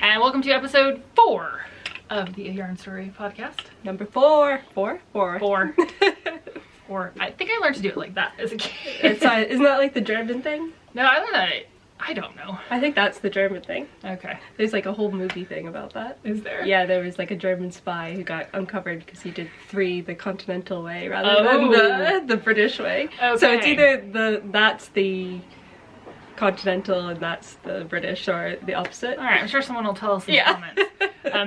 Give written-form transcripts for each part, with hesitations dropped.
And welcome to episode 4 of the Yarn Story podcast. Number 4. 4? 4. 4. 4. I think I learned to do it like that as a kid. Isn't that like the German thing? No, I learned that. I don't know. I think that's the German thing. Okay. There's like a whole movie thing about that. Is there? Yeah, there was like a German spy who got uncovered because he did 3 the continental way rather than the British way. Okay. So it's either that's the continental and that's the British, or the opposite. Alright, I'm sure someone will tell us in the comments.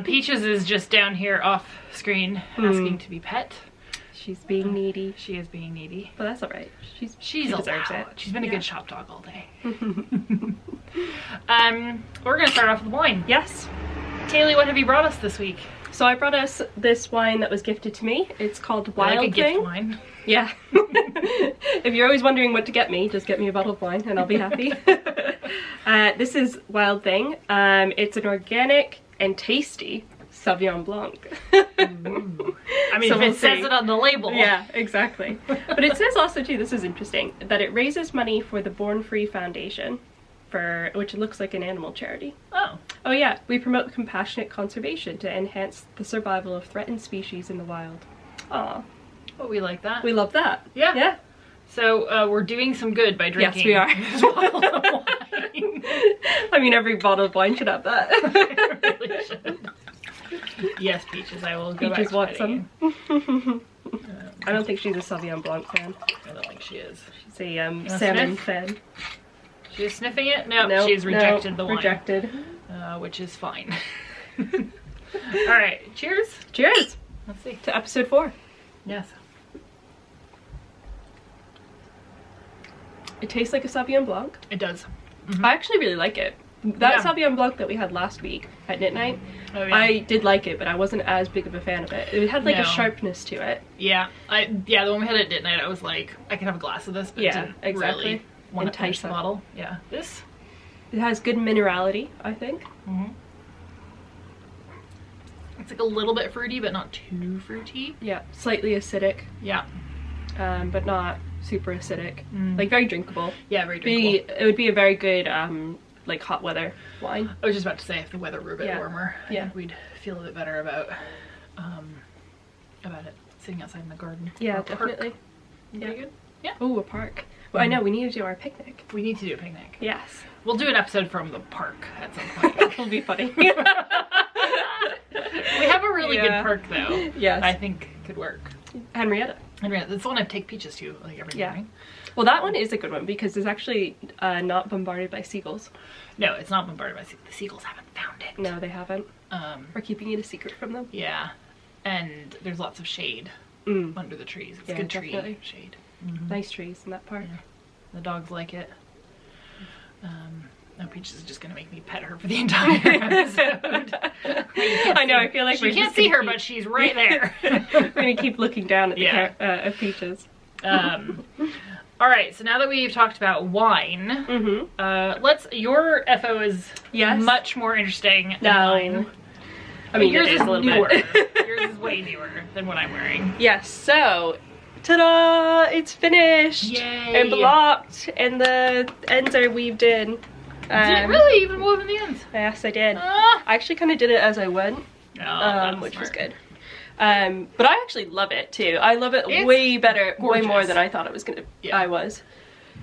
Peaches is just down here off screen asking to be pet. She's being needy. She is being needy. But that's alright. She deserves it. She's been a good shop dog all day. We're gonna start off with wine. Yes. Kayleigh, what have you brought us this week? So I brought us this wine that was gifted to me. It's called Wild like a Thing. gift wine. Yeah. If you're always wondering what to get me, just get me a bottle of wine and I'll be happy. This is Wild Thing. It's an organic and tasty Sauvignon Blanc. I mean, so if it says it on the label. Yeah, exactly. But it says also too, this is interesting, that it raises money for the Born Free Foundation, which looks like an animal charity. Oh. Oh yeah, we promote compassionate conservation to enhance the survival of threatened species in the wild. Aw. Well, we like that. We love that. Yeah. Yeah. So we're doing some good by drinking. Yes, we are. This bottle of wine. I mean, every bottle of wine should have that. It really should. Yes, Peaches, I will go back Peaches to wants fighting some. I don't think she's a Sauvignon Blanc fan. I don't think she is. She's a salmon fan. She is sniffing it? No, she's rejected the wine. Rejected. Which is fine. Alright, cheers. Cheers! Let's see. To episode 4. Yes. It tastes like a Sauvignon Blanc. It does. I actually really like it. That Sauvignon Blanc that we had last week at Knit Night, I did like it, but I wasn't as big of a fan of it. It had like a sharpness to it. Yeah, the one we had at Knit Night, I was like, I can have a glass of this, but didn't really want to finish the bottle. Yeah, this? It has good minerality, I think. It's like a little bit fruity, but not too fruity. Yeah, slightly acidic. Yeah. But not super acidic. Like very drinkable. Yeah, very drinkable. It would be a very good like hot weather wine. I was just about to say, if the weather were a bit warmer, I think we'd feel a bit better about it sitting outside in the garden. Yeah, definitely. Pretty good. Yeah. Oh, a park. Well, I know, we need to do our picnic. We need to do a picnic. Yes. We'll do an episode from the park at some point. That'll be funny. We have a really good park though. Yes. I think could work. Henrietta. That's the one I take Peaches to like every morning. Well, that one is a good one because it's actually not bombarded by seagulls. No, it's not bombarded by seagulls. The seagulls haven't found it. No, they haven't. We're keeping it a secret from them. Yeah. And there's lots of shade under the trees. It's good tree shade. Nice trees in that park. Yeah. The dogs like it. No, Peaches is just gonna make me pet her for the entire episode. I know, I feel like we can't see her, but she's right there. We're gonna keep looking down at the Peaches. Alright, so now that we've talked about wine, your FO is much more interesting than mine. I mean, yours is a little newer. bit. Yours is way newer than what I'm wearing. Yes, so ta-da! It's finished! Yay! And blocked, and the ends are weaved in. Did it really even wove in the ends? Yes, I did. I actually kind of did it as I went, which was good. But I actually love it too. I love it way better, way more than I thought it was gonna. I was.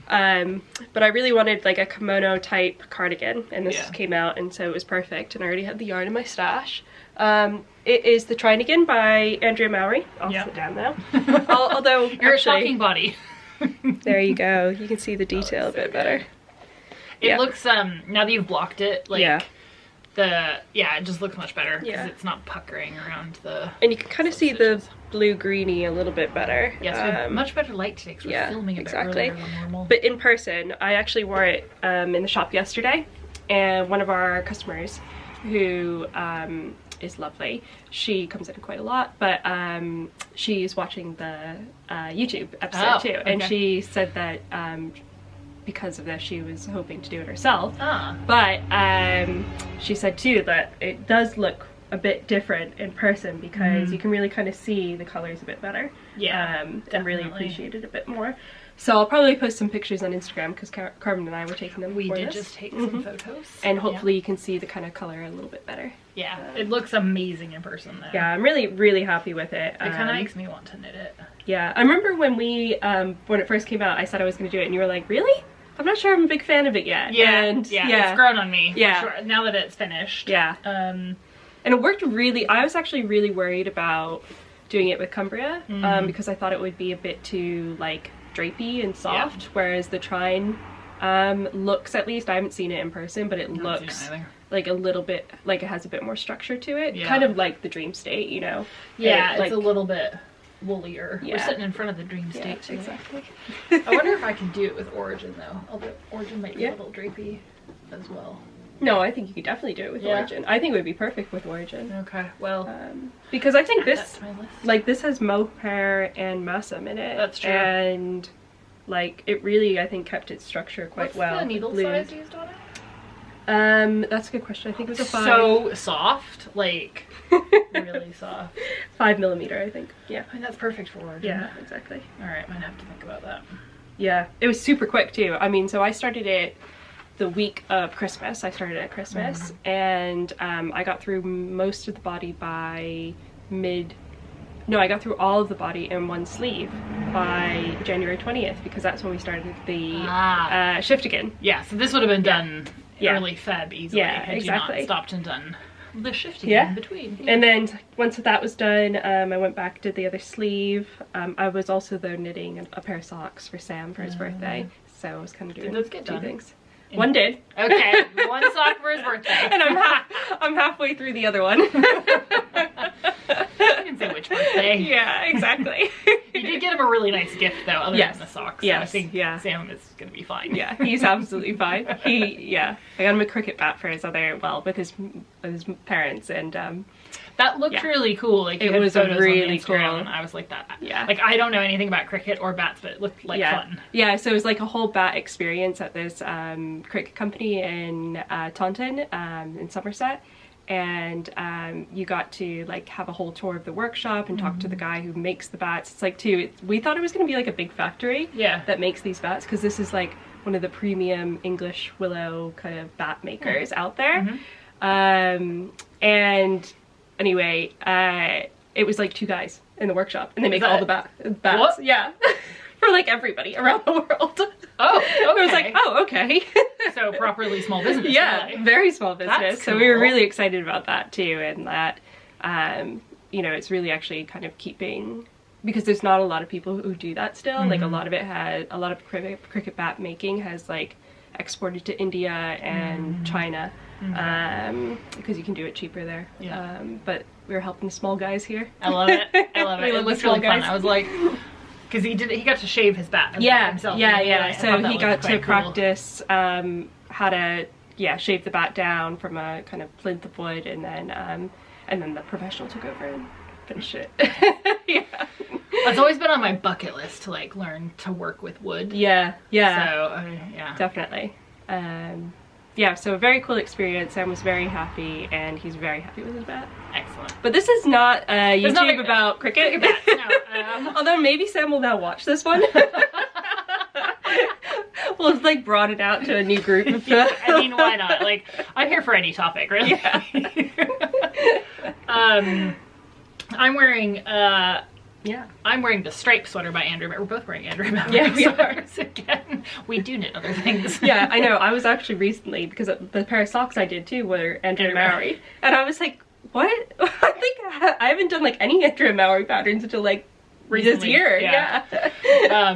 But I really wanted like a kimono type cardigan, and this came out, and so it was perfect. And I already had the yarn in my stash. It is the Trinigan by Andrea Mowry. I'll sit down now. Although you're a shocking body. There you go. You can see the detail a bit better. It looks now that you've blocked it, like it just looks much better because it's not puckering around the. And you can kind of see the blue-greeny a little bit better. Yes, we have much better light today because we're filming a bit earlier than normal. But in person, I actually wore it in the shop yesterday, and one of our customers, who is lovely, she comes in quite a lot, but she's watching the YouTube episode too, and she said that because of this she was hoping to do it herself, but she said too that it does look a bit different in person because you can really kind of see the colors a bit better, and really appreciate it a bit more. So I'll probably post some pictures on Instagram because Carmen and I were taking them. We did just take some photos. And hopefully you can see the kind of color a little bit better. Yeah, it looks amazing in person though. Yeah, I'm really, really happy with it. It kind of makes me want to knit it. Yeah, I remember when when it first came out, I said I was going to do it and you were like, really? I'm not sure I'm a big fan of it yet. Yeah, it's grown on me. Yeah. For sure. Now that it's finished. Yeah. And it worked really, I was actually really worried about doing it with Cumbria because I thought it would be a bit too like drapey and soft, whereas the Trine looks, at least I haven't seen it in person, but it looks like a little bit like it has a bit more structure to it, kind of like the Dream State, you know. Yeah, it's like, a little bit woollier. We're sitting in front of the Dream State today. Exactly. I wonder if I can do it with Origin though, although Origin might be a little drapey as well. No, I think you could definitely do it with Origin. I think it would be perfect with Origin. Okay, well, because I think this, like, this has mohair and Massam in it. That's true. And like it really, I think, kept its structure quite well. What's the needle size used on it? That's a good question. I think it was a 5. So soft, like really soft. 5mm, I think. Yeah. I mean, that's perfect for Origin. Yeah, exactly. All right, might have to think about that. Yeah, it was super quick too. I mean, so I started it the week of Christmas. I started at Christmas, and I got through most of the body by I got through all of the body in one sleeve by January 20th, because that's when we started the shift again. Yeah, so this would have been done early Feb easily had you not stopped and done the shift again in between. And then once that was done, I went back, did the other sleeve. I was also though knitting a pair of socks for Sam for his birthday, so I was kind of doing two things. One did. Okay, one sock for his birthday. And I'm halfway through the other one. I didn't say which birthday. Yeah, exactly. You did get him a really nice gift though, other than the socks. So I think Sam is gonna be fine. Yeah, he's absolutely fine. I got him a cricket bat for his with his parents, and that looked really cool. Like it was really cool. And I was like that. Yeah. Like I don't know anything about cricket or bats, but it looked like fun. Yeah. So it was like a whole bat experience at this cricket company in Taunton, in Somerset, and you got to like have a whole tour of the workshop and talk to the guy who makes the bats. It's like we thought it was going to be like a big factory that makes these bats, because this is like one of the premium English willow kind of bat makers out there. And anyway, it was like 2 guys in the workshop, and they make all the bats. What? Yeah. For like everybody around the world. Oh, okay. I was like, oh, okay. So properly small business. Yeah, really. Very small business. That's so cool. we were really excited about that too, and that, you know, it's really actually kind of keeping, because there's not a lot of people who do that still. Like a lot of cricket bat making has like exported to India and China, because you can do it cheaper there. Yeah. But we were helping the small guys here. I love it. I love it. It was really fun. I was like, because he got to shave his bat himself. Yeah. So he got to practice how to shave the bat down from a kind of plinth of wood, and then the professional took over and finished it. It's always been on my bucket list to like learn to work with wood. Yeah. So Definitely. So a very cool experience. Sam was very happy, and he's very happy with his bat. Excellent. But this is not a YouTube about cricket. No, although maybe Sam will now watch this one. We'll have like brought it out to a new group of I mean, why not? Like, I'm here for any topic, really. Yeah. I'm wearing I'm wearing the striped sweater by Andrea. We're both wearing Andrea Mowry. Yeah, we are. Again, we do knit other things. Yeah, I know. I was actually recently, because the pair of socks I did too were Andrea Mowry, and I was like, what? I think I haven't done like any Andrea Mowry patterns until like recently, this year. Yeah.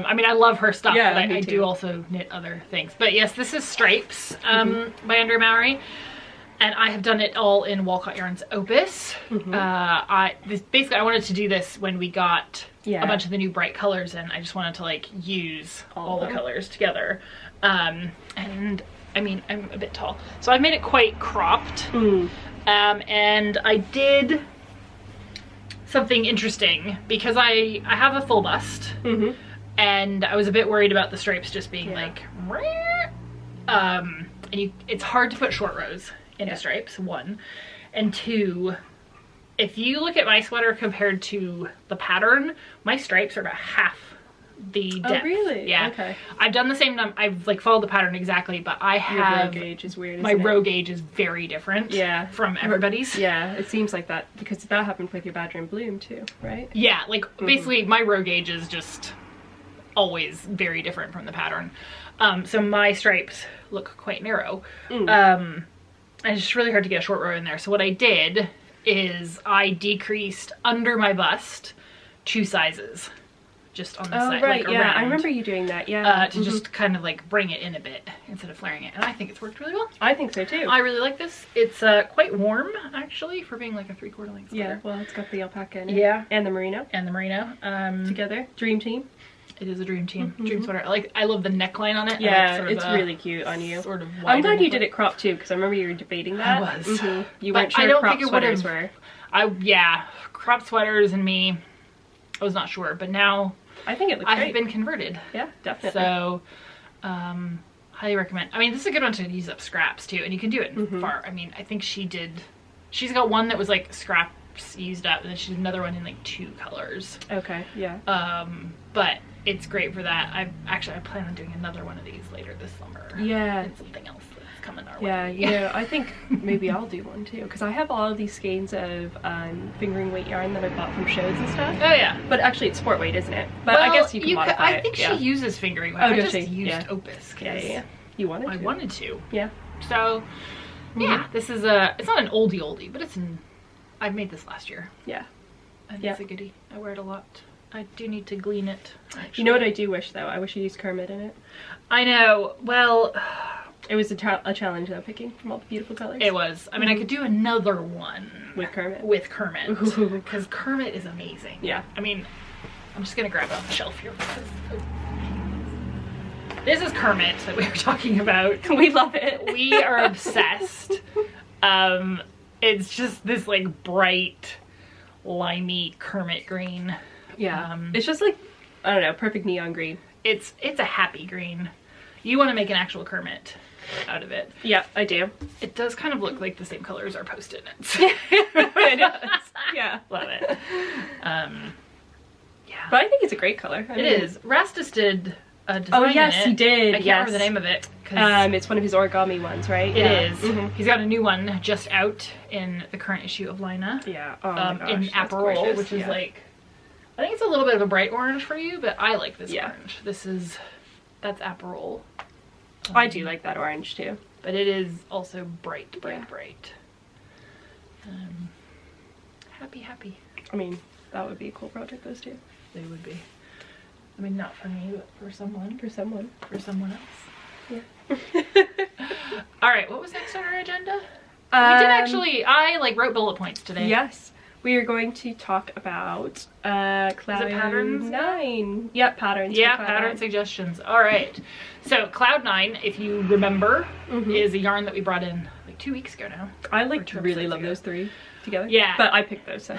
I mean, I love her stuff, but I do also knit other things. But yes, this is Stripes by Andrea Mowry. And I have done it all in Walcot Yarns Opus. Basically, I wanted to do this when we got a bunch of the new bright colors in. I just wanted to like use all the colors together. And I mean, I'm a bit tall, so I've made it quite cropped. And I did something interesting, because I have a full bust, and I was a bit worried about the stripes just being like, and it's hard to put short rows into stripes, 1, and 2, if you look at my sweater compared to the pattern, my stripes are about half the depth. Oh, really? Yeah. Okay. I've done the same, I've like followed the pattern exactly, but I have... Your row gauge is weird, my row gauge is very different from everybody's. Yeah, it seems like that, because that happened with your Badger and Bloom too, right? Yeah, like basically my row gauge is just always very different from the pattern. So my stripes look quite narrow. And it's just really hard to get a short row in there. So what I did is I decreased under my bust 2 sizes. Just on the side, right, like yeah, around. I remember you doing that, yeah. To just kind of like bring it in a bit instead of flaring it. And I think it's worked really well. I think so too. I really like this. It's quite warm, actually, for being like a 3/4 length sweater. Yeah, well, it's got the alpaca in it. Yeah. And the merino. And the merino. Together. Dream team. It is a dream team. Dream sweater. I love the neckline on it. Yeah, sort of it's really cute on you. Sort of I'm glad you did it crop too, because I remember you were debating that. I was. You But weren't sure I don't crop think it sweaters would've- were. Yeah, crop sweaters and me, I was not sure. But now I think it looks I great. have been converted. Yeah, definitely. So, highly recommend. I mean, this is a good one to use up scraps too, and you can do it far. I mean, I think she's got one that was like scraps used up, and then she did another one in like 2 colors. Okay, yeah. But it's great for that. I plan on doing another one of these later this summer. Yeah. And something else that's coming our Yeah, way. you know, I think maybe I'll do one too, because I have all of these skeins of fingering weight yarn that I bought from shows and stuff. Oh yeah. But actually it's sport weight, isn't it? But I guess you can modify it. I think she uses fingering weight. Oh, I does just she? used Yeah. Opus. Yeah. You wanted to. I wanted to. Yeah. So, yeah, this is it's not an oldie, but I made this last year. Yeah. And it's a goodie. I wear it a lot. I do need to glean it, actually. You know what I do wish, though? I wish I used Kermit in it. I know. Well, it was a challenge, though, picking from all the beautiful colors. It was. I mean, I could do another one. With Kermit? With Kermit. Because Kermit is amazing. Yeah. I mean, I'm just going to grab it off the shelf here. This is Kermit that we were talking about. We love it. We are obsessed. It's just this, like, bright, limey Kermit green. Yeah. It's just like, I don't know, perfect neon green. It's a happy green. You want to make an actual Kermit out of it. Yeah, I do. It does kind of look like the same color as our Post-it notes. It does. Yeah. Love it. Yeah. But I think it's a great color. It is. Rastus did a design Oh, yes, in it. he did. I can't remember the name of it. It's one of his origami ones, right? It is. He's got a new one just out in the current issue of Lina. Yeah. Oh my gosh, in April, which is like, I think it's a little bit of a bright orange for you, but I like this orange. That's April. I do like that orange too. But it is also bright. Happy. I mean, that would be a cool project, those two. They would be. I mean, not for me, but for someone. For someone. For someone else. Yeah. Alright, what was next on our agenda? We did actually, I like wrote bullet points today. Yes. We are going to talk about Cloud patterns? 9. Yep, patterns. Yeah, pattern suggestions. Alright. So Cloud 9, if you remember, is a yarn that we brought in like 2 weeks ago now. I like really love those 3 together. Yeah. But I picked those, so.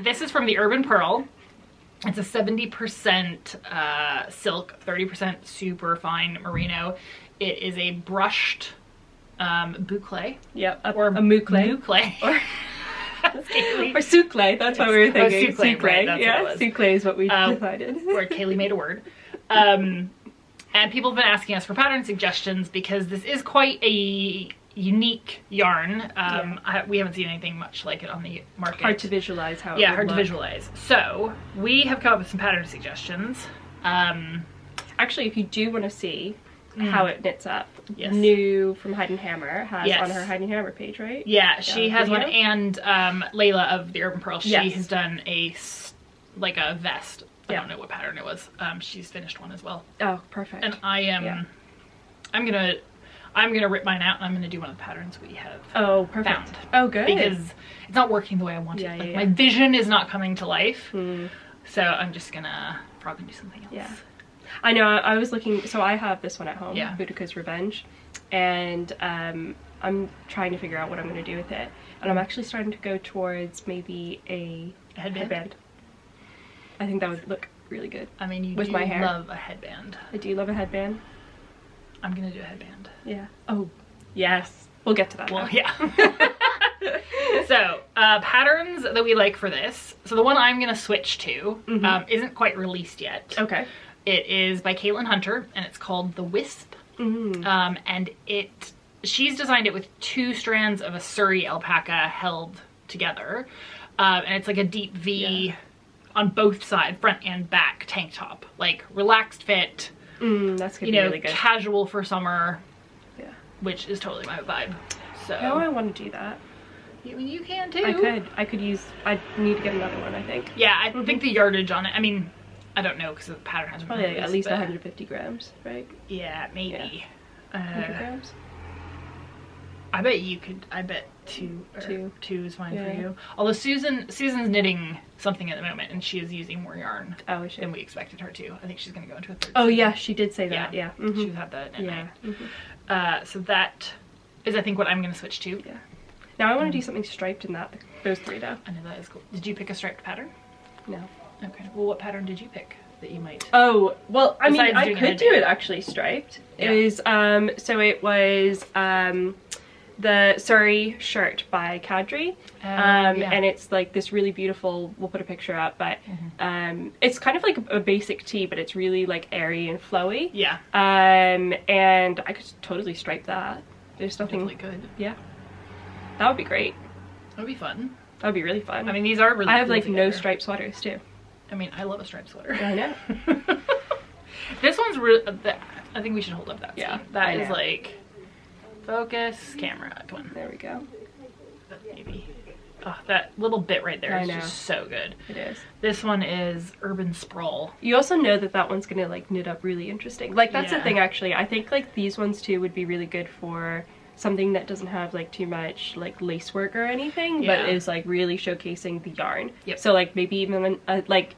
This is from the Urban Pearl. It's a 70% silk, 30% super fine merino. It is a brushed boucle. Yep, or a moucle. Or soucle, that's what we were thinking. Soucle, right, that's yeah, what it was. Soucle is what we decided. Where Kayleigh made a word. And people have been asking us for pattern suggestions because this is quite a unique yarn. We haven't seen anything much like it on the market. Hard to visualize how it Yeah, would hard look. to visualize. So we have come up with some pattern suggestions. Actually, if you do want to see how it knits up, Yes. New from Hide and Hammer has Yes. on her Hide and Hammer page, right? Yeah, she has video? one, and Layla of the Urban Pearl, she Yes. has done a vest. I Yeah. don't know what pattern it was. She's finished one as well. Oh, perfect. And I am, Yeah. I'm gonna rip mine out, and I'm gonna do one of the patterns we have. Oh, perfect. Found. Oh, good. Because it's not working the way I want Yeah, it. yeah, Like yeah. my vision is not coming to life. So I'm just gonna probably do something else. Yeah. I know, I was looking, so I have this one at home, Yeah. Boudica's Revenge, and I'm trying to figure out what I'm going to do with it. And I'm actually starting to go towards maybe a headband. I think that would look really good. I mean, you With do my hair. love a headband. I do love a headband. I'm gonna do a headband. Yeah. Oh, yes. We'll get to that. Well, now. yeah. So, patterns that we like for this. So the one I'm gonna switch to isn't quite released yet. Okay. It is by Caitlin Hunter, and it's called the Wisp. And she's designed it with 2 strands of a Suri alpaca held together. And it's like a deep V on both sides, front and back tank top. Like relaxed fit, that's gonna be really good. Casual for summer, which is totally my vibe. So now I want to do that. You can too. I need to get another one, I think. Yeah, I think the yardage on it, I mean, I don't know because the pattern hasn't probably like at least 150 grams, right? Yeah, maybe. 100 grams? I bet you could, I bet two is fine for you. Although Susan's knitting something at the moment and she is using more yarn than we expected her to. I think she's going to go into a 3rd season. Yeah, she did say that, yeah. She's had that at night. So that is, I think, what I'm going to switch to. Yeah. Now I want to do something striped in those 3 though. I know, that is cool. Did you pick a striped pattern? No. Okay. Well, what pattern did you pick that you might? Oh, well, I mean, I could do it actually striped. It was, so it was, the Suri shirt by Caidree, and it's like this really beautiful, we'll put a picture up, but it's kind of like a basic tee, but it's really like airy and flowy. Yeah. And I could totally stripe that. There's nothing. Definitely good. Yeah. That would be great. That would be fun. That would be really fun. I mean, these are really I have cool like together. no striped sweaters too. I mean, I love a striped sweater. I know. This one's really, I think we should hold up that. Yeah. That is like, focus, camera, come on. There we go. Maybe. Oh, that little bit right there is know. just so good. It is. This one is Urban Sprawl. You also know that one's gonna like knit up really interesting. Like that's the thing actually. I think like these ones too would be really good for something that doesn't have like too much like lace work or anything, but is like really showcasing the yarn. Yep. So like maybe even like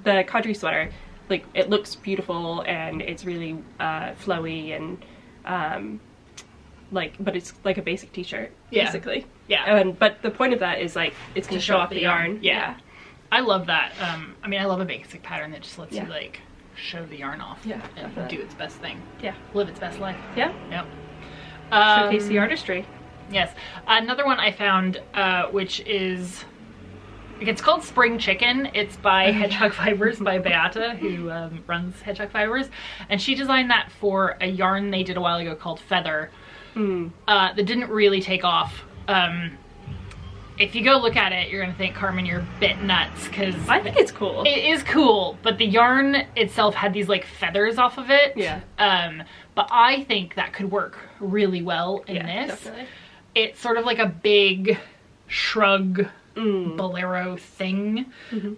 the Caidree sweater, like it looks beautiful and it's really flowy and like, but it's like a basic t-shirt basically. Yeah. But the point of that is like it's gonna show off the yarn. Yeah. I love that. I mean, I love a basic pattern that just lets you like show the yarn off and definitely. do its best thing. Yeah. Live its best life. Yeah. Yep. Showcase the artistry. Yes. Another one I found, which is, it's called Spring Chicken. It's by Hedgehog Fibers by Beata, who runs Hedgehog Fibers. And she designed that for a yarn they did a while ago called Feather. That didn't really take off. If you go look at it, you're gonna think, Carmen, you're a bit nuts, because I think it's cool. It is cool, but the yarn itself had these like feathers off of it. Yeah. But I think that could work really well in this. Definitely. It's sort of like a big shrug bolero thing.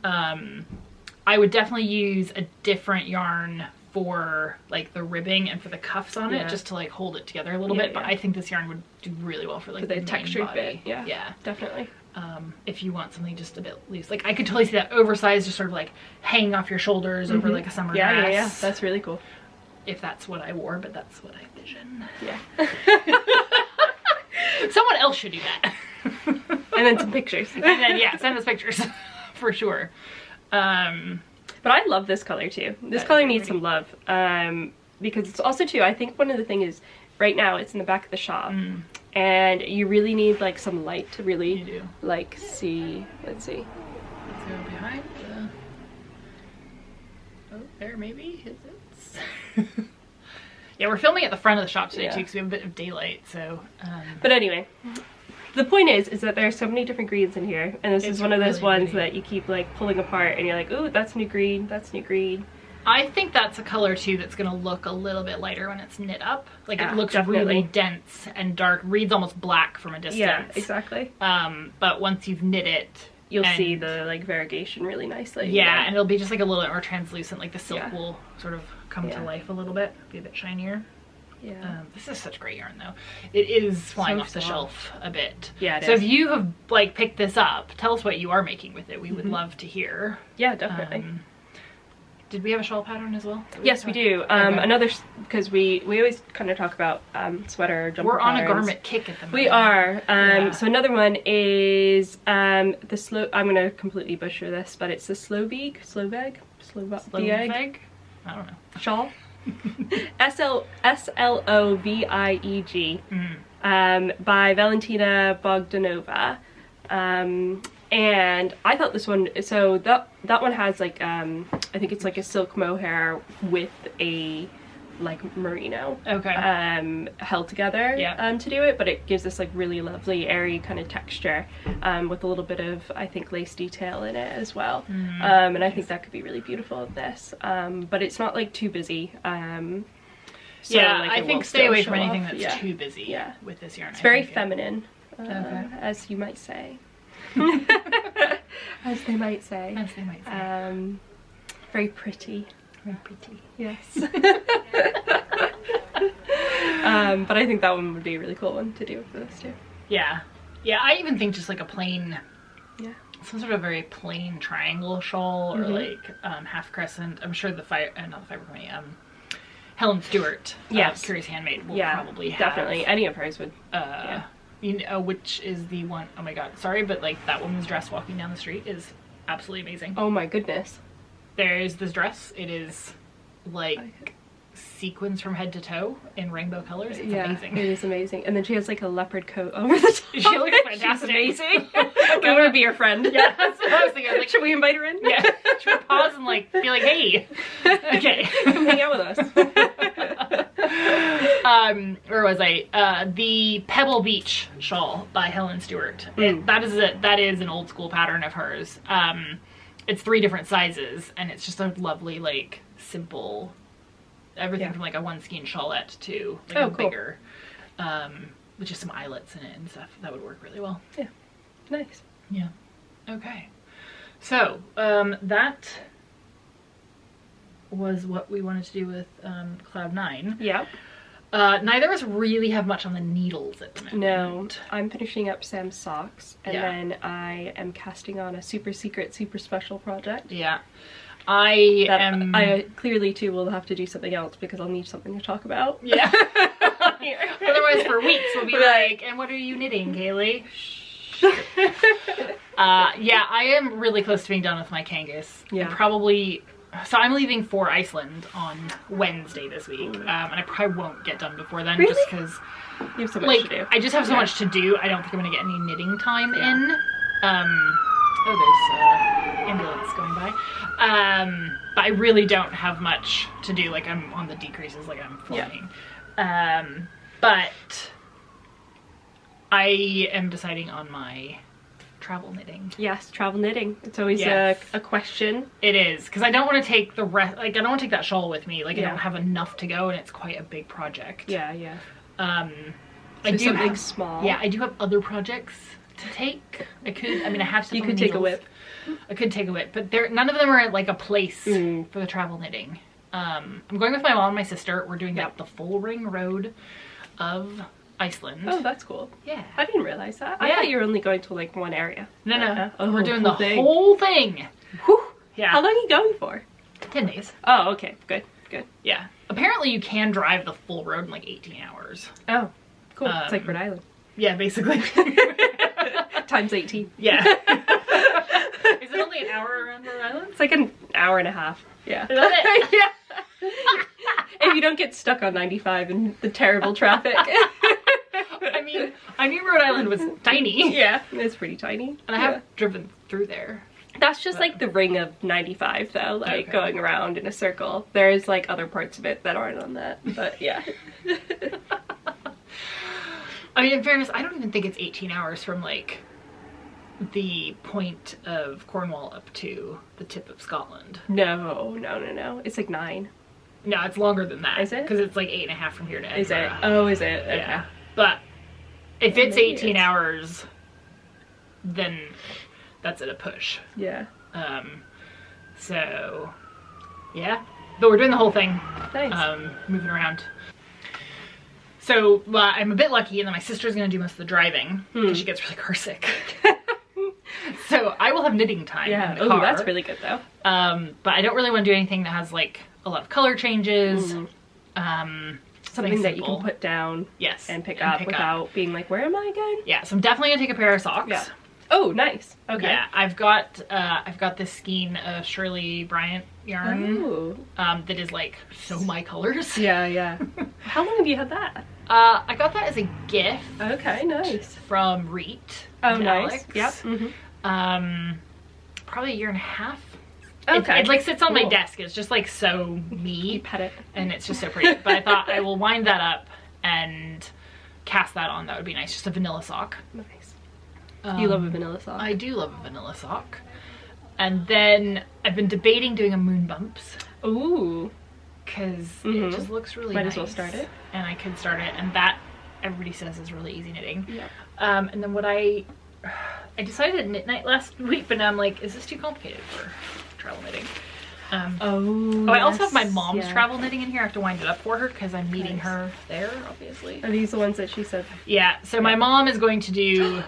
I would definitely use a different yarn for like the ribbing and for the cuffs on it, just to like hold it together a little bit. But I think this yarn would do really well for like the main textured body. bit. Yeah, definitely. If you want something just a bit loose, like I could totally see that oversized, just sort of like hanging off your shoulders over like a summer dress. Yeah, that's really cool. If that's what I wore, but that's what I envision. Yeah. Someone else should do that. And then some pictures. And then send us pictures for sure. But I love this color too. This color needs some love. Because it's also too, I think one of the things is right now it's in the back of the shop. And you really need like some light to really like see. Let's see. Let's go behind the... Oh, there maybe? Is it? Yeah, we're filming at the front of the shop today too because we have a bit of daylight, so... But anyway, the point is that there are so many different greens in here, and this is one of those ones that you keep like pulling apart and you're like, ooh, that's new green, that's new green. I think that's a color too that's gonna look a little bit lighter when it's knit up. Like it looks really dense and dark, reads almost black from a distance. Yeah, exactly. But once you've knit it, you'll see the like variegation really nicely. Yeah, and it'll be just like a little bit more translucent, like the silk will sort of come to life a little bit, be a bit shinier. Yeah. This is such great yarn though. It is flying off the shelf a bit. Yeah, it so is. if you have like picked this up, tell us what you are making with it. We would love to hear. Yeah, definitely. Did we have a shawl pattern as well? Yes, we do. Another, because we always kind of talk about sweater jumper We're on patterns. a garment kick at the moment. We are. So another one is the I'm gonna completely butcher this, but it's the Solveig. Solveig? I don't know. Shawl. S-L-O-V-I-E-G. by Valentina Bogdanova. And I thought this one, so that one has like, I think it's like a silk mohair with a like merino held together to do it, but it gives this like really lovely airy kind of texture with a little bit of, I think, lace detail in it as well. And I think that could be really beautiful with this, but it's not like too busy. So, like, I think stay away from anything that's too busy with this yarn. It's very feminine, as you might say. As they might say. As they might say. Very pretty. Very pretty. Yes. But I think that one would be a really cool one to do for this too. Yeah. Yeah, I even think just like a plain, some sort of very plain triangle shawl or like half crescent. I'm sure not the Fibre Co, Helen Stewart, Curious Handmade will probably have. Definitely. Any of hers would. You know, which is the one, oh my god, sorry, but like that woman's dress walking down the street is absolutely amazing. Oh my goodness. There's this dress, it is like sequins from head to toe in rainbow colors. It's amazing. It is amazing. And then she has like a leopard coat over the top. She looks fantastic. She's amazing. We want to be her friend. Yeah, that's what I was thinking. I was like, should we invite her in? Yeah. Should we pause and like be like, hey, okay, come hang out with us. Where was I? The Pebble Beach shawl by Helen Stewart. That is an old school pattern of hers. It's 3 different sizes, and it's just a lovely, like, simple, everything from like a one skein shawlette to like a bigger, with just some eyelets in it and stuff. That would work really well. Yeah, nice. Yeah. Okay. So that was what we wanted to do with Cloud 9. Yeah. Neither of us really have much on the needles at the moment. No, I'm finishing up Sam's socks, and then I am casting on a super secret, super special project. Yeah. I clearly too will have to do something else because I'll need something to talk about. Yeah. Otherwise for weeks we'll be like, and what are you knitting, Kayleigh? Yeah, I am really close to being done with my Kangas. Yeah. So I'm leaving for Iceland on Wednesday this week, and I probably won't get done before then, just because you have so much to do. I just have so much to do. I don't think I'm gonna get any knitting time in. There's ambulance going by. But I really don't have much to do. Like I'm on the decreases, like I'm flying. But I am deciding on my travel knitting. Yes, travel knitting. It's always a question. It is, because I don't want to take the rest. Like I don't want to take that shawl with me. Like I don't have enough to go, and it's quite a big project. Yeah, yeah. I do something have, small. Yeah, I do have other projects to take. I mean, I have. You could take a whip. I could take a whip, but none of them are at like a place for the travel knitting. I'm going with my mom and my sister. We're doing the full ring road of Iceland. Oh, that's cool. Yeah. I didn't realize that. I thought you were only going to like one area. No. We're doing the whole thing. Whew. Yeah. How long are you going for? 10 days. Oh, okay. Good. Yeah. Apparently you can drive the full road in like 18 hours. Oh, cool. It's like Rhode Island. Yeah, basically. Times 18. Yeah. Is it only an hour around Rhode Island? It's like an hour and a half. Yeah. Is that it? Yeah. If you don't get stuck on 95 and the terrible traffic. I mean, I knew Rhode Island was tiny. Yeah, it's pretty tiny. And I have driven through there. That's just like the ring of 95 though, like going around in a circle. There's like other parts of it that aren't on that, but yeah. I mean, in fairness, I don't even think it's 18 hours from like the point of Cornwall up to the tip of Scotland. No. It's like 9. No, it's longer than that. Is it? Because it's like 8.5 from here to Edinburgh. Is it? Oh, is it? Okay. Yeah. But if it's 18 hours, then that's at a push. Yeah. So, yeah. But we're doing the whole thing. Nice. Moving around. So, I'm a bit lucky, and then my sister's going to do most of the driving, because she gets really car sick. So, I will have knitting time in the car. Oh, that's really good, though. But I don't really want to do anything that has, like, a lot of color changes. Something that you can put down and pick up without being like, where am I again? Yeah, so I'm definitely going to take a pair of socks. Yeah. Oh, nice. Okay. Yeah, I've got this skein of Shirley Brian yarn that is like so my colors. Yeah. How long have you had that? I got that as a gift. Okay, nice. From Reet. Oh, nice. Alex. Yep. Mm-hmm. Probably a year and a half. Okay. It like sits on my desk. It's just like so me. You pet it. And it's just so pretty. But I thought I will wind that up and cast that on. That would be nice. Just a vanilla sock. Nice. You love a vanilla sock. I do love a vanilla sock. And then I've been debating doing a moon bumps. Ooh. Because it just looks really nice. Might as well start it. And I could start it. And that, everybody says, is really easy knitting. Yeah. And then what I decided at midnight last week, but now I'm like, is this too complicated for travel knitting? I also have my mom's travel knitting in here. I have to wind it up for her because I'm meeting her there, obviously. Are these the ones that she said? Yeah, so my mom is going to do,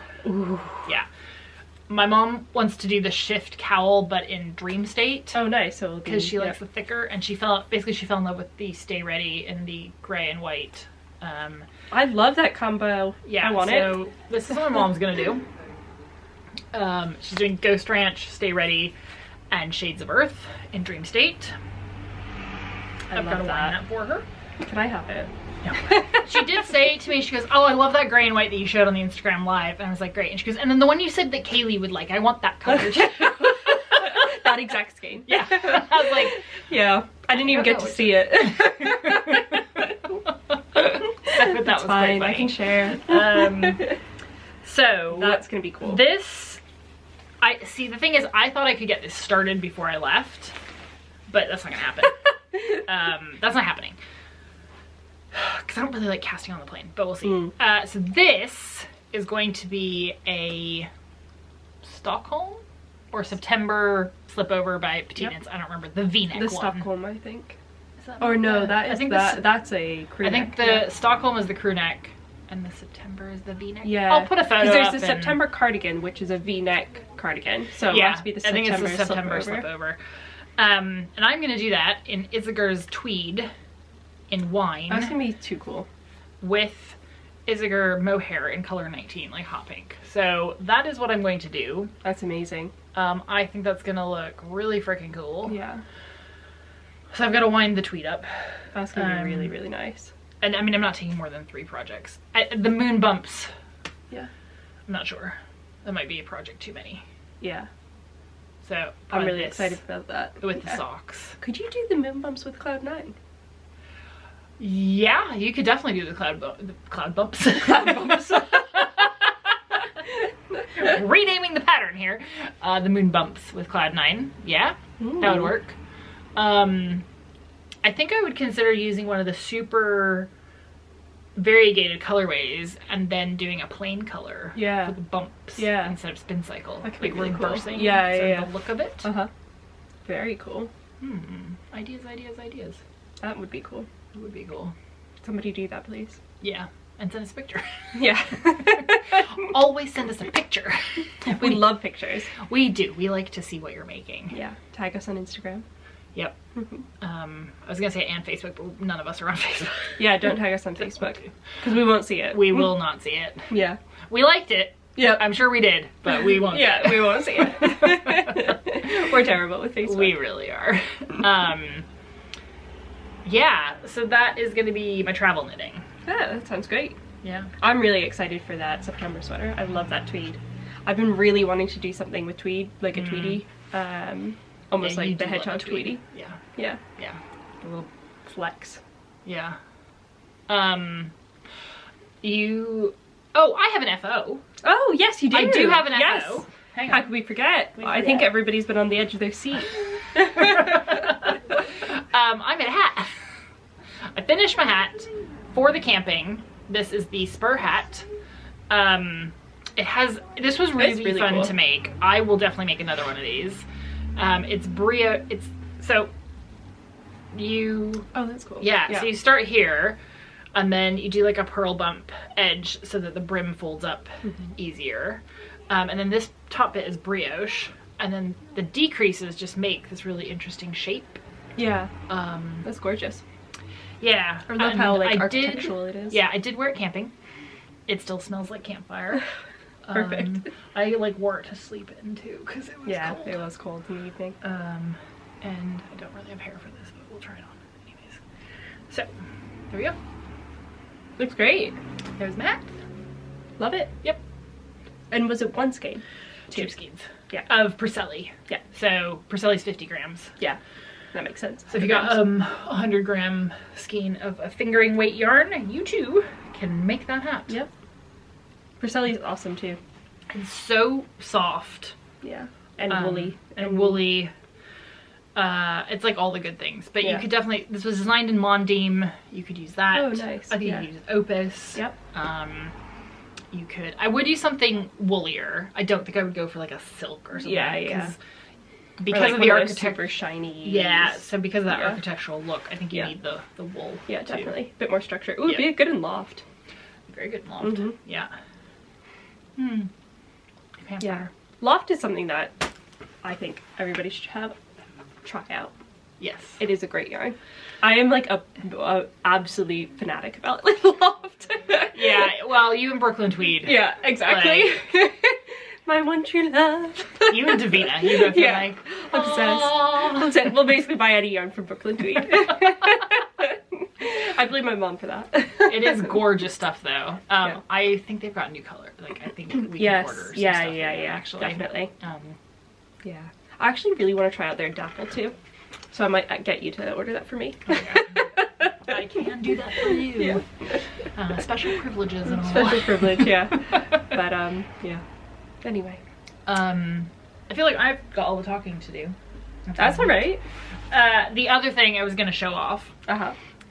my mom wants to do the shift cowl, but in dream state. Oh, nice. So because she likes the thicker, and she fell in love with the Stay Ready in the gray and white. I love that combo. Yeah, I want it. So this is what my mom's gonna do. She's doing Ghost Ranch, Stay Ready, and Shades of Earth in dream state. I've got to wind that for her. Can I have it? Yeah. She did say to me, she goes, oh, I love that gray and white that you showed on the Instagram live. And I was like, great. And she goes, and then the one you said that Kayleigh would like, I want that color too. That exact skein. Yeah. I was like, yeah. I didn't even get to see it. That was fine. I can share. So that's gonna be cool. This, the thing is, I thought I could get this started before I left, but that's not gonna happen. That's not happening. Because I don't really like casting on the plane, but we'll see. So this is going to be a Stockholm or September slipover by Petit Knits. I don't remember the V-neck one. The Stockholm, I think. Is that or no, that? I think that's a crew neck. I think the Stockholm is the crew neck, and the September is the V-neck. Yeah, I'll put a photo. Because there's the September cardigan, which is a V-neck cardigan. So it must be the September. I think it's the September slipover. And I'm gonna do that in Isager's tweed in wine. That's gonna be too cool. With Isager mohair in color 19, like hot pink. So that is what I'm going to do. That's amazing. I think that's gonna look really freaking cool. Yeah. So I've got to wind the tweed up. That's gonna be really, really nice. And I mean, I'm not taking more than 3 projects. The moon bumps. Yeah. I'm not sure. That might be a project too many. Yeah. So I'm really excited about that. With the socks. Could you do the moon bumps with Cloud 9? Yeah, you could definitely do the cloud bumps. Cloud bumps. Renaming the pattern here. The moon bumps with Cloud 9. Yeah, that would work. I think I would consider using one of the super variegated colorways and then doing a plain color for the bumps instead of Spincycle. That could be like really reversing cool. Yeah. the look of it. Very cool. Ideas. That would be cool. It would be cool. Somebody do that, please. Yeah, and send us a picture. Yeah. Always send us a picture. We love pictures. We do. We like to see what you're making. Yeah. Tag us on Instagram. Yep. I was gonna say and Facebook, but none of us are on Facebook. Yeah, don't tag us on Facebook because we won't see it. We will not see it. Yeah. We liked it. Yeah. I'm sure we did, but we won't. Yeah, we won't see it. We're terrible with Facebook. We really are. Yeah, so that is gonna be my travel knitting. Yeah, that sounds great. Yeah. I'm really excited for that September sweater. I love that tweed. I've been really wanting to do something with tweed, like a tweedy. Almost like the hedgehog tweedy. Yeah. Yeah. Yeah. A little flex. Yeah. Oh, I have an FO. Oh, yes, you do. I do have an yes. FO. Hang on. How could we forget? I think everybody's been on the edge of their seat. I made a hat. I finished my hat for the camping. This is the spur hat. This was really fun cool to make. I will definitely make another one of these. It's brio. Oh, that's cool. Yeah, so you start here, and then you do like a pearl bump edge so that the brim folds up easier. And then this top bit is brioche, and then the decreases just make this really interesting shape. Yeah. That's gorgeous. Yeah. I love how like architectural it is. Yeah, I did wear it camping. It still smells like campfire. Perfect. I like wore it to sleep in too because it was cold. It was cold in the evening. And I don't really have hair for this, but we'll try it on anyways. So there we go. Looks great. There's Matt. Love it. Yep. And was it one skein? Two skeins. Yeah. Of Priscelli. Yeah. So Priscelli's 50 grams. Yeah. That makes sense. So if you got 100 gram skein of a fingering weight yarn, you too can make that hat. Yep. Priscelli's awesome too. It's so soft. Yeah. And woolly. And woolly. It's like all the good things. But you could definitely, this was designed in Mondeam. You could use that. Oh, nice. I think you could use Opus. Yep. You could, I would use something woollier. I don't think I would go for like a silk or something. Yeah. Because like of the architecture. Super shiny. Yeah, so because of that architectural look, I think you need the wool. Yeah, too. definitely. A bit more structure. Ooh, it'd be good in loft. Very good in loft. Yeah. Yeah. Loft is something that I think everybody should try out. Yes. It is a great yarn. I am like a absolute fanatic about like loft. Yeah, well, you and Brooklyn Tweed. Yeah, exactly. Like, my one true love. You and Davina, you both like obsessed. We'll basically buy any yarn from Brooklyn Tweed. I blame my mom for that. It is gorgeous stuff though. I think they've got new color. Like I think we can order some stuff actually. Definitely. Yeah. I actually really want to try out their dapple too. So I might get you to order that for me. I can do that for you. Yeah. Special privileges and all. Special privilege, yeah. But yeah. Anyway. I feel like I've got all the talking to do. That's alright. The other thing I was gonna show off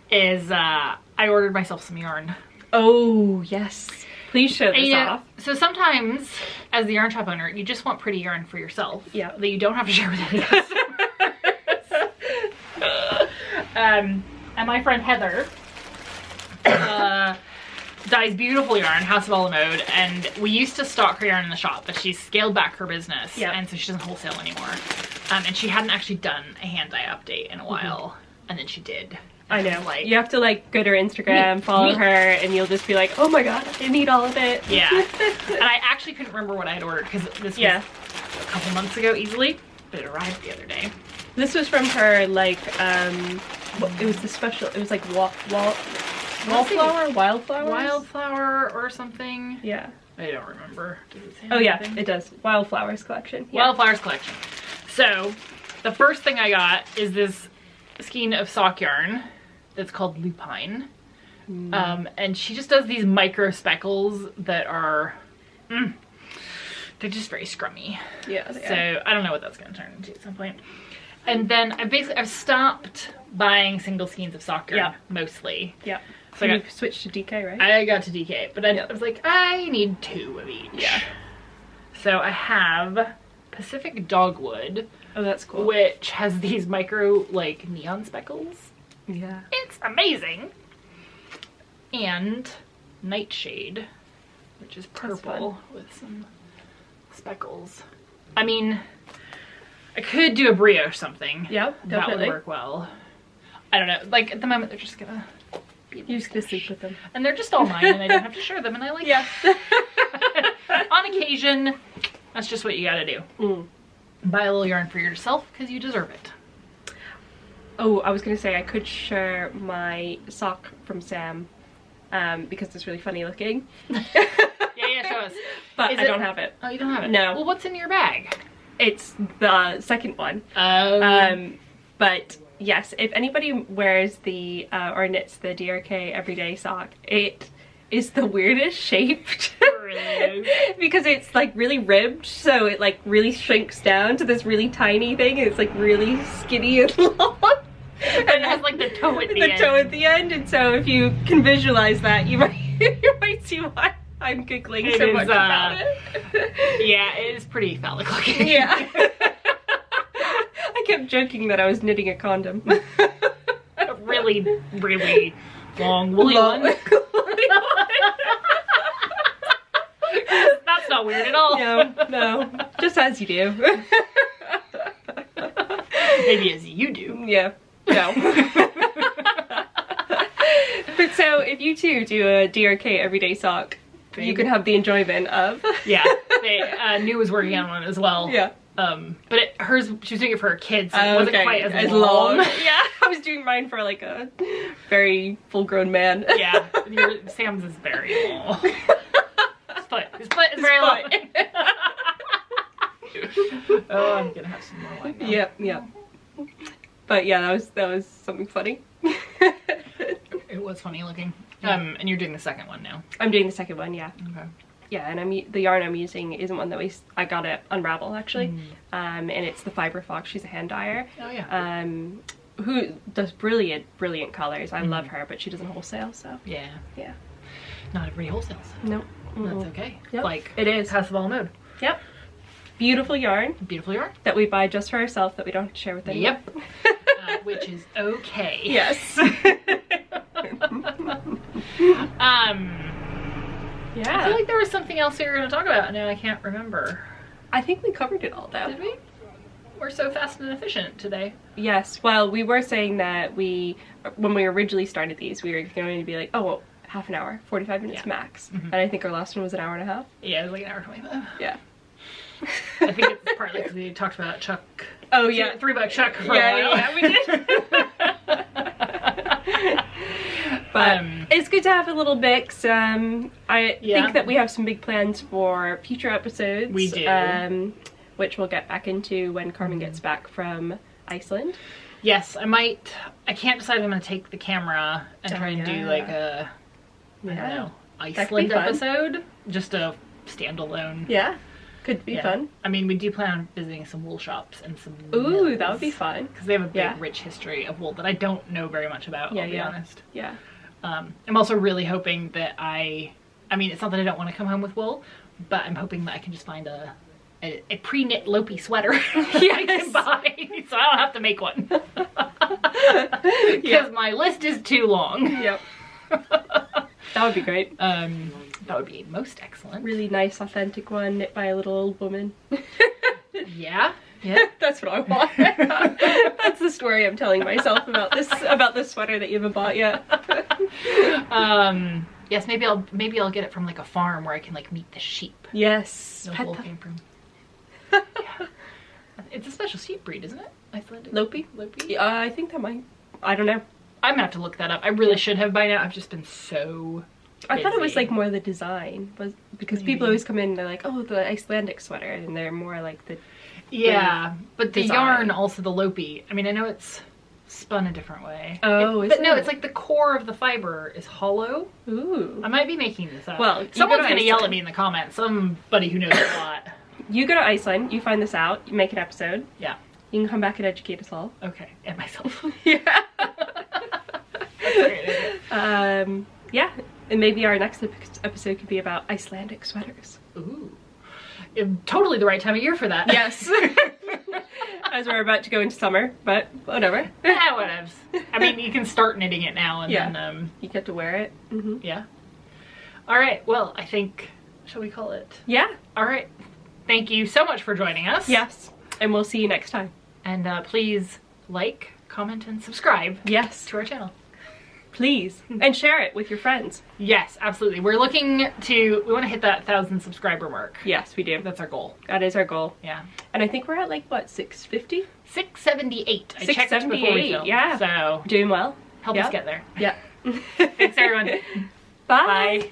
is I ordered myself some yarn. Oh yes. Please show this off. So sometimes as the yarn shop owner, you just want pretty yarn for yourself. Yeah. That you don't have to share with any customers. And my friend Heather dyes beautiful yarn, House of Alamode, and we used to stock her yarn in the shop, but she's scaled back her business, and so she doesn't wholesale anymore. And she hadn't actually done a hand dye update in a while, and then she did. I know, like you have to like go to her Instagram, follow her, and you'll just be like, oh my god, I need all of it. Yeah. And I actually couldn't remember what I had ordered because this was a couple months ago easily, but it arrived the other day. This was from her, like, it was the special, it was like wildflower or something. Yeah. I don't remember. Does it say anything? It does. Wildflowers collection. Yeah. Wildflowers collection. So, the first thing I got is this skein of sock yarn that's called Lupine. And she just does these micro speckles that are, they're just very scrummy. Yeah, so I don't know what that's going to turn into at some point. And then I've stopped buying single skeins of sock yarn mostly. Yeah. So you switched to DK, right? I got to DK, but I was like, I need 2 of each. Yeah. So I have Pacific Dogwood. Oh, that's cool. Which has these micro, like, neon speckles. Yeah. It's amazing. And Nightshade, which is purple with some speckles. I mean, I could do a brioche something. Yep, That definitely. would work well. I don't know. Like, at the moment, they're just gonna be You're just gonna sleep with them. And they're just all mine, and I don't have to share them, and I like on occasion, that's just what you gotta do. Buy a little yarn for yourself, because you deserve it. Oh, I was gonna say I could share my sock from Sam, because it's really funny looking. Yeah, show us. But I don't have it. Oh, you don't have it? No. Well, what's in your bag? It's the second one. Oh. But yes, if anybody wears the, or knits the DRK everyday sock, it is the weirdest shaped. Really? Because it's like really ribbed, so it like really shrinks down to this really tiny thing, and it's like really skinny and long. And it has like the toe at the end. The toe at the end, and so if you can visualize that, you might see why I'm giggling so much about it. Yeah, it is pretty phallic looking. Yeah. I kept joking that I was knitting a condom. A really, really long woolly one. That's not weird at all. No, just as you do. Maybe as you do. Yeah, no. But so, if you too do a DRK everyday sock, you can have the enjoyment of. Yeah, New was working on one as well. Yeah. But hers, she was doing it for her kids, so it wasn't quite as long. Yeah, I was doing mine for like a very full-grown man. Yeah, Sam's is very long. His foot is very long. Oh, I'm gonna have some more wine now. Yep. But yeah, that was something funny. It was funny looking. And you're doing the second one now. I'm doing the second one, yeah. Okay. Yeah, and the yarn I'm using isn't one that I got at Unravel actually, and it's the Fibre Fox. She's a hand dyer. Oh yeah. Who does brilliant colors. I love her, but she doesn't wholesale, so yeah. Yeah. Not everybody wholesales. Nope. That's okay. Yep. Like it is. Pass the ball mode. Yep. Beautiful yarn. Beautiful yarn. That we buy just for ourselves that we don't have to share with anyone. Yep. Which is okay. Yes. Yeah. I feel like there was something else we were going to talk about. Now I can't remember. I think we covered it all though. Did we? We're so fast and efficient today. Yes. Well, we were saying that when we originally started these, we were going to be like, oh, well, half an hour, 45 minutes max. And I think our last one was an hour and a half. Yeah, it was like an hour 25. Yeah. I think it's partly because we talked about Chuck. Oh yeah. $3 Chuck for a while. Yeah, we did. But it's good to have a little mix. I think that we have some big plans for future episodes. We do. Which we'll get back into when Carmen gets back from Iceland. Yes, I can't decide if I'm going to take the camera and try and do like a, I don't know, Iceland episode. Just a standalone. Yeah. Could be fun. I mean, we do plan on visiting some wool shops and some Ooh, that would be fun. Because they have a big, rich history of wool that I don't know very much about, I'll be honest. Yeah. I'm also really hoping that I mean, it's not that I don't want to come home with wool, but I'm hoping that I can just find a pre-knit Lopi sweater I can buy, so I don't have to make one. Because my list is too long. Yep. That would be great. That would be most excellent. Really nice, authentic one knit by a little old woman. Yeah. That's what I want. That's the story I'm telling myself about this sweater that you haven't bought yet. Yes, maybe I'll get it from like a farm where I can like meet the sheep. Yes. The wool came from. Yeah. It's a special sheep breed, isn't it? Icelandic. Lopi? Lopi? I think that might. I don't know. I'm gonna have to look that up. I really should have by now. I've just been so busy. I thought it was like more the design, because people always come in and they're like, oh, the Icelandic sweater, and they're more like the but the design. yarn, also the Lopi. I mean, I know it's spun a different way. Oh, but no, it's like the core of the fiber is hollow. Ooh. I might be making this up. Well, someone's gonna yell at me in the comments. Somebody who knows a lot. You go to Iceland, you find this out, you make an episode. Yeah. You can come back and educate us all. Okay, and myself. Yeah. That's a great idea. Yeah, and maybe our next episode could be about Icelandic sweaters. Ooh. Totally the right time of year for that. Yes. As we're about to go into summer, but whatever. Whatevs. I mean, you can start knitting it now and then... you get to wear it. Mm-hmm. Yeah. Alright, well, I think... Shall we call it? Yeah. Alright. Thank you so much for joining us. Yes. And we'll see you next time. And please like, comment, and subscribe. Yes. To our channel. Please. And share it with your friends. Yes, absolutely. We're looking to... We want to hit that 1,000 subscriber mark. Yes, we do. That's our goal. That is our goal. Yeah. And I think we're at like, what, 650? 678. I checked before we filmed. Yeah. So... Doing well. Help us get there. Yeah. Thanks, everyone. Bye. Bye.